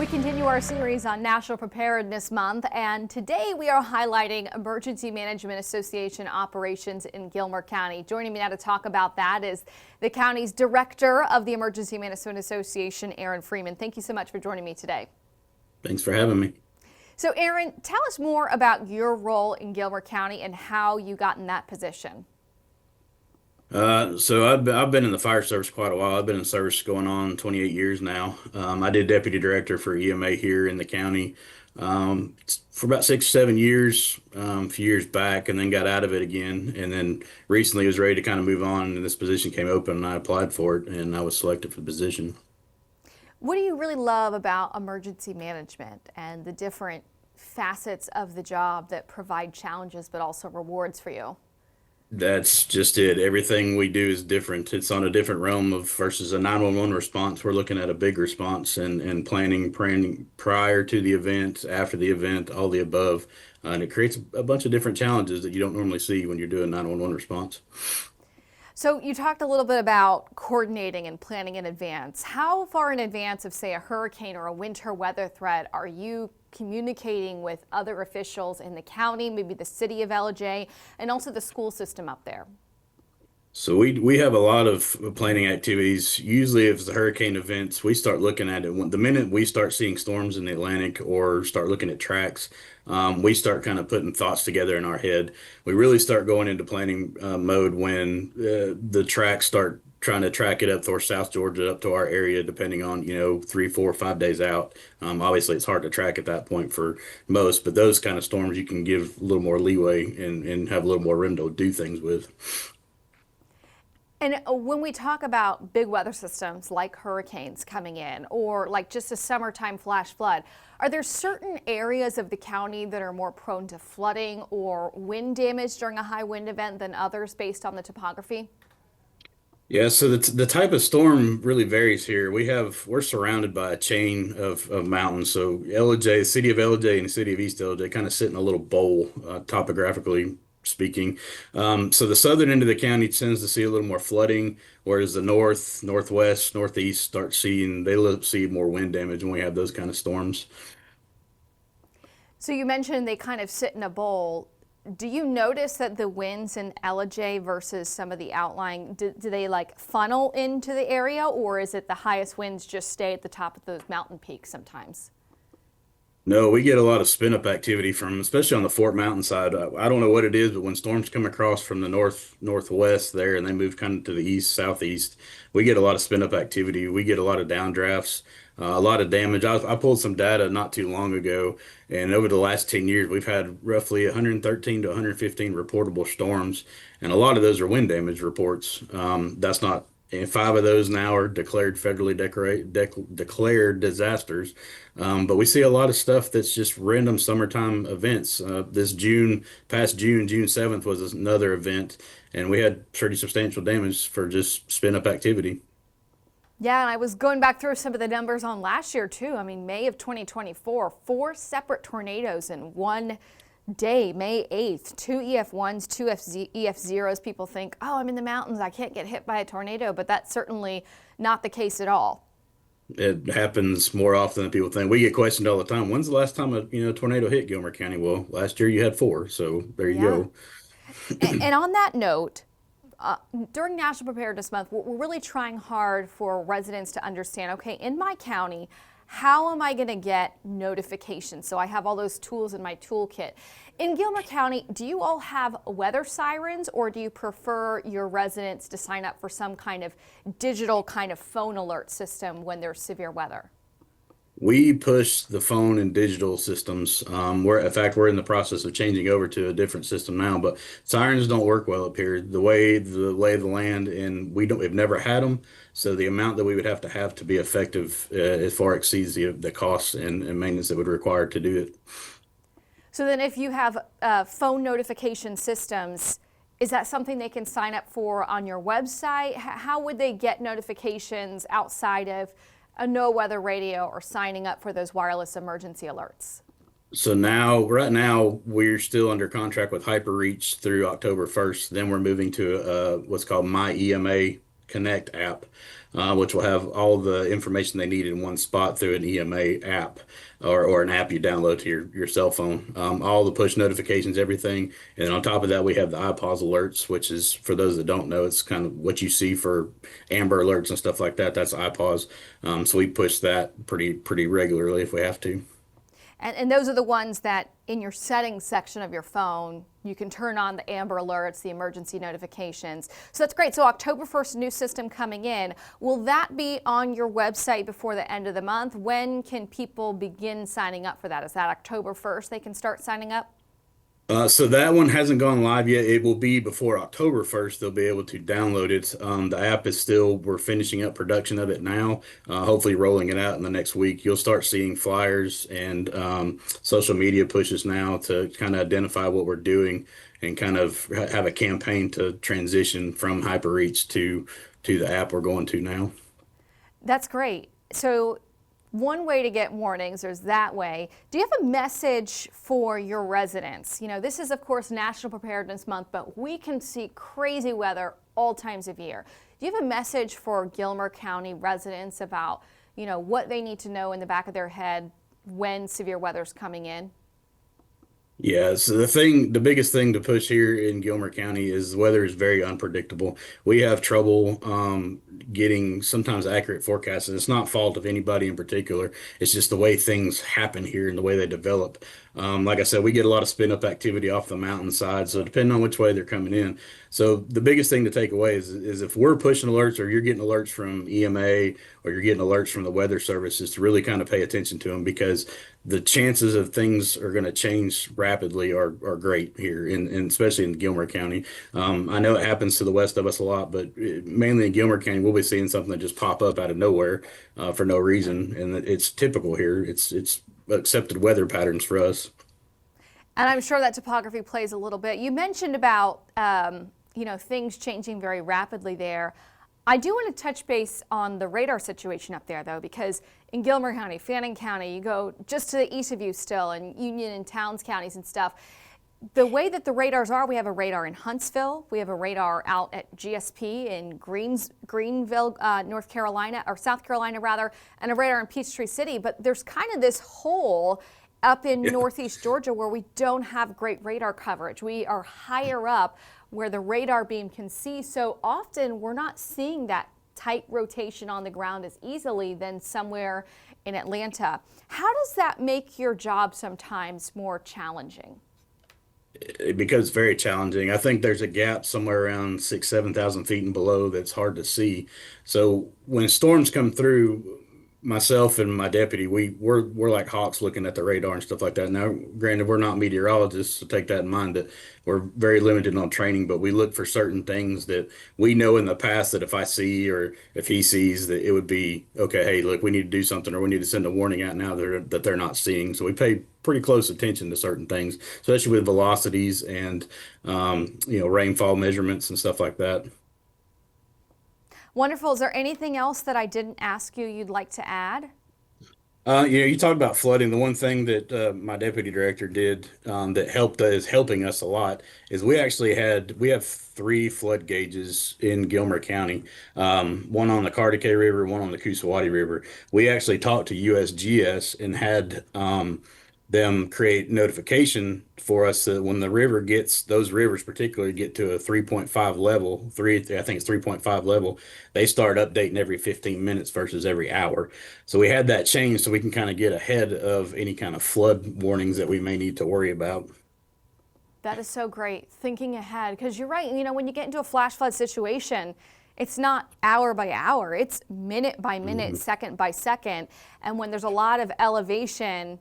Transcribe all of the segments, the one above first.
We continue our series on National Preparedness Month, and today we are highlighting Emergency Management Association operations in Gilmer County. Joining me now to talk about that is the county's director of the Emergency Management Association, Freeman. Thank you so much for joining me today. Thanks for having me. So, Aaron, tell us more about your role in Gilmer County and how you got in that position. I've been in the fire service quite a while. I've been in service going on 28 years now. I did deputy director for EMA here in the county for about 6 or 7 years, a few years back, and then got out of it again. And then recently was ready to kind of move on, and this position came open, and I applied for it, and I was selected for the position. What do you really love about emergency management and the different facets of the job that provide challenges but also rewards for you? That's just it. Everything we do is different. It's on a different realm of versus a 911 response. We're looking at a big response and planning prior to the event, after the event, all the above. And it creates a bunch of different challenges that you don't normally see when you're doing 911 response. So you talked a little bit about coordinating and planning in advance. How far in advance of, say, a hurricane or a winter weather threat are you communicating with other officials in the county, maybe the city of LJ, and also the school system up there? So we have a lot of planning activities. Usually, if it's a hurricane events, we start looking at it the minute we start seeing storms in the Atlantic or start looking at tracks. We start kind of putting thoughts together in our head. We really start going into planning mode when the tracks start trying to track it up towards South Georgia, up to our area, depending on, 3, 4, 5 days out. Obviously, it's hard to track at that point for most, but those kind of storms you can give a little more leeway and have a little more room to do things with. And when we talk about big weather systems like hurricanes coming in or like just a summertime flash flood, are there certain areas of the county that are more prone to flooding or wind damage during a high wind event than others based on the topography? Yeah, so the type of storm really varies here. We're surrounded by a chain of mountains. So LJ, the city of LJ and the city of East LJ kind of sit in a little bowl, topographically speaking. So the southern end of the county tends to see a little more flooding, whereas the north, northwest, northeast see more wind damage when we have those kind of storms. So you mentioned they kind of sit in a bowl. Do you notice that the winds in LJ versus some of the outlying, do they like funnel into the area, or is it the highest winds just stay at the top of those mountain peaks sometimes? No, we get a lot of spin up activity from, especially on the Fort Mountain side. I don't know what it is, but when storms come across from the northwest there and they move kind of to the east, southeast, we get a lot of spin up activity. We get a lot of downdrafts, a lot of damage. I pulled some data not too long ago, and over the last 10 years, we've had roughly 113 to 115 reportable storms, and a lot of those are wind damage reports. That's not and 5 of those now are declared federally declared disasters. But we see a lot of stuff that's just random summertime events. Past June 7th was another event, and we had pretty substantial damage for just spin up activity. Yeah, and I was going back through some of the numbers on last year too. I mean, May of 2024, 4 separate tornadoes in one day, May 8th, 2 EF1s, 2 EF0s. People think, oh, I'm in the mountains, I can't get hit by a tornado, but that's certainly not the case at all. It happens more often than people think. We get questioned all the time. When's the last time a tornado hit Gilmer County? Well, last year you had 4, so there you Yeah. go. And on that note, during National Preparedness Month, we're really trying hard for residents to understand, okay, in my county, how am I going to get notifications? So I have all those tools in my toolkit. In Gilmer County, do you all have weather sirens, or do you prefer your residents to sign up for some kind of digital kind of phone alert system when there's severe weather? We push the phone and digital systems. In fact, we're in the process of changing over to a different system now, but sirens don't work well up here. The lay of the land, and we've never had them. So the amount that we would have to be effective, it far exceeds the costs and maintenance that would require to do it. So then if you have phone notification systems, is that something they can sign up for on your website? How would they get notifications outside of a no weather radio or signing up for those wireless emergency alerts? So right now, we're still under contract with HyperReach through October 1st. Then we're moving to what's called My EMA Connect app, which will have all the information they need in one spot through an EMA app or an app you download to your cell phone. All the push notifications, everything. And then on top of that, we have the iPause alerts, which is, for those that don't know, it's kind of what you see for Amber alerts and stuff like that. That's iPause. So we push that pretty regularly if we have to. And those are the ones that in your settings section of your phone, you can turn on the Amber alerts, the emergency notifications. So that's great. So October 1st, new system coming in. Will that be on your website before the end of the month? When can people begin signing up for that? Is that October 1st they can start signing up? So that one hasn't gone live yet. It will be before October 1st. They'll be able to download it. The app is still, we're finishing up production of it now, hopefully rolling it out in the next week. You'll start seeing flyers and social media pushes now to kind of identify what we're doing and kind of have a campaign to transition from HyperReach to the app we're going to now. That's great. So one way to get warnings, there's that way. Do you have a message for your residents? You know, this is of course National Preparedness Month, but we can see crazy weather all times of year. Do you have a message for Gilmer County residents about, you know, what they need to know in the back of their head when severe weather's coming in? Yeah, so the biggest thing to push here in Gilmer County is the weather is very unpredictable. We have trouble getting sometimes accurate forecasts, and it's not fault of anybody in particular. It's just the way things happen here and the way they develop. Like I said, we get a lot of spin up activity off the mountainside, so depending on which way they're coming in. So the biggest thing to take away is if we're pushing alerts or you're getting alerts from EMA or you're getting alerts from the weather service, is to really kind of pay attention to them because the chances of things are going to change rapidly are great here, especially in Gilmer County. I know it happens to the west of us a lot, but mainly in Gilmer County, we'll be seeing something that just pop up out of nowhere for no reason, and it's typical here. It's accepted weather patterns for us. And I'm sure that topography plays a little bit. You mentioned about you know, things changing very rapidly there. I do want to touch base on the radar situation up there, though, because in Gilmer County, Fannin County, you go just to the east of you still, and Union and Towns counties and stuff. The way that the radars are, we have a radar in Huntsville, we have a radar out at GSP in Greenville, North Carolina, or South Carolina rather, and a radar in Peachtree City. But there's kind of this hole up in northeast Georgia where we don't have great radar coverage. We are higher up where the radar beam can see, so often we're not seeing that tight rotation on the ground as easily than somewhere in Atlanta. How does that make your job sometimes more challenging? It becomes very challenging. I think there's a gap somewhere around 7,000 feet and below that's hard to see. So when storms come through, myself and my deputy, we're like hawks looking at the radar and stuff like that. Now, granted, we're not meteorologists, so take that in mind that we're very limited on training, but we look for certain things that we know in the past that if I see or if he sees that it would be okay, hey, look, we need to do something or we need to send a warning out now that they're not seeing. So we pay pretty close attention to certain things, especially with velocities and rainfall measurements and stuff like that. Wonderful. Is there anything else that I didn't ask you you'd like to add? You talked about flooding. The one thing that my deputy director did that is helping us a lot is we have three flood gauges in Gilmer County, one on the Cartacay River, one on the Coosawattee River. We actually talked to USGS and had them create notification for us that when the river gets, those rivers particularly get to a 3.5 level, I think it's 3.5 level, they start updating every 15 minutes versus every hour. So we had that change so we can kind of get ahead of any kind of flood warnings that we may need to worry about. That is so great, thinking ahead, because you're right. You know, when you get into a flash flood situation, it's not hour by hour, it's minute by minute, second by second. And when there's a lot of elevation,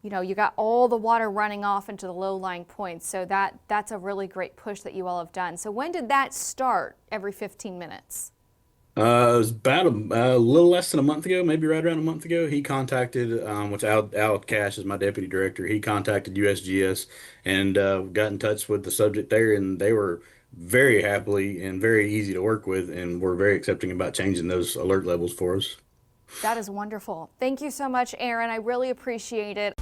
you know, you got all the water running off into the low-lying points. So that's a really great push that you all have done. So when did that start every 15 minutes? It was about a little less than a month ago, maybe right around a month ago. He contacted, which Al Cash is my deputy director. He contacted USGS and got in touch with the subject there, and they were very happily and very easy to work with, and were very accepting about changing those alert levels for us. That is wonderful. Thank you so much, Aaron. I really appreciate it.